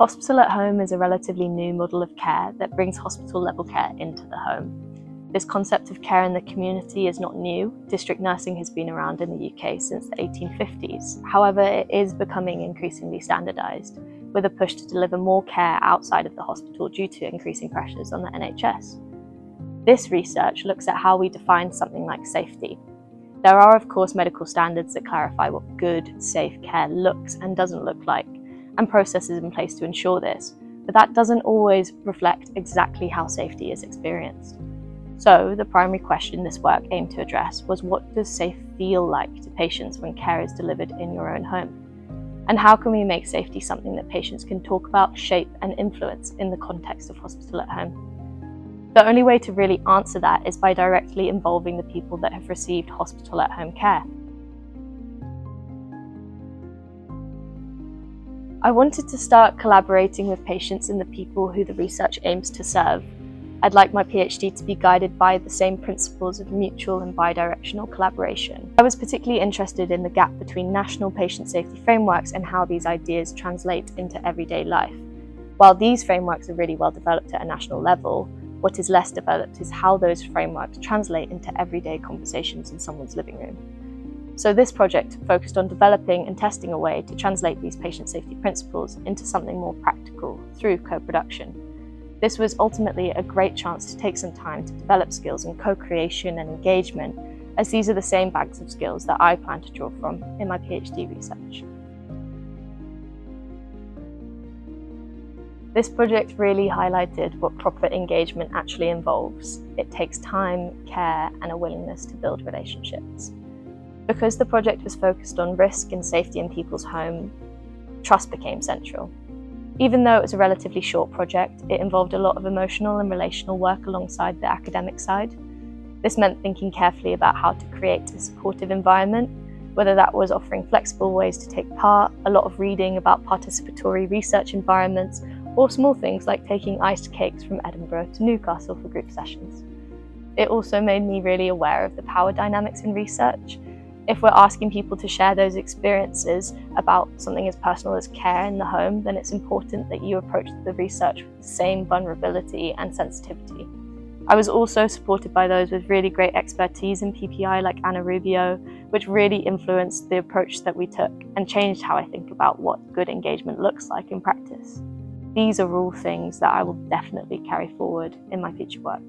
Hospital at home is a relatively new model of care that brings hospital-level care into the home. This concept of care in the community is not new. District nursing has been around in the UK since the 1850s. However, it is becoming increasingly standardised, with a push to deliver more care outside of the hospital due to increasing pressures on the NHS. This research looks at how we define something like safety. There are, of course, medical standards that clarify what good, safe care looks and doesn't look like, and processes in place to ensure this, but that doesn't always reflect exactly how safety is experienced. So, the primary question this work aimed to address was, what does safe feel like to patients when care is delivered in your own home? And how can we make safety something that patients can talk about, shape, and influence in the context of hospital at home? The only way to really answer that is by directly involving the people that have received hospital at home care. I wanted to start collaborating with patients and the people who the research aims to serve. I'd like my PhD to be guided by the same principles of mutual and bidirectional collaboration. I was particularly interested in the gap between national patient safety frameworks and how these ideas translate into everyday life. While these frameworks are really well developed at a national level, what is less developed is how those frameworks translate into everyday conversations in someone's living room. So this project focused on developing and testing a way to translate these patient safety principles into something more practical through co-production. This was ultimately a great chance to take some time to develop skills in co-creation and engagement, as these are the same bags of skills that I plan to draw from in my PhD research. This project really highlighted what proper engagement actually involves. It takes time, care, and a willingness to build relationships. Because the project was focused on risk and safety in people's home, trust became central. Even though it was a relatively short project, it involved a lot of emotional and relational work alongside the academic side. This meant thinking carefully about how to create a supportive environment, whether that was offering flexible ways to take part, a lot of reading about participatory research environments, or small things like taking iced cakes from Edinburgh to Newcastle for group sessions. It also made me really aware of the power dynamics in research. If we're asking people to share those experiences about something as personal as care in the home, then it's important that you approach the research with the same vulnerability and sensitivity. I was also supported by those with really great expertise in PPI like Anna Rubio, which really influenced the approach that we took and changed how I think about what good engagement looks like in practice. These are all things that I will definitely carry forward in my future work.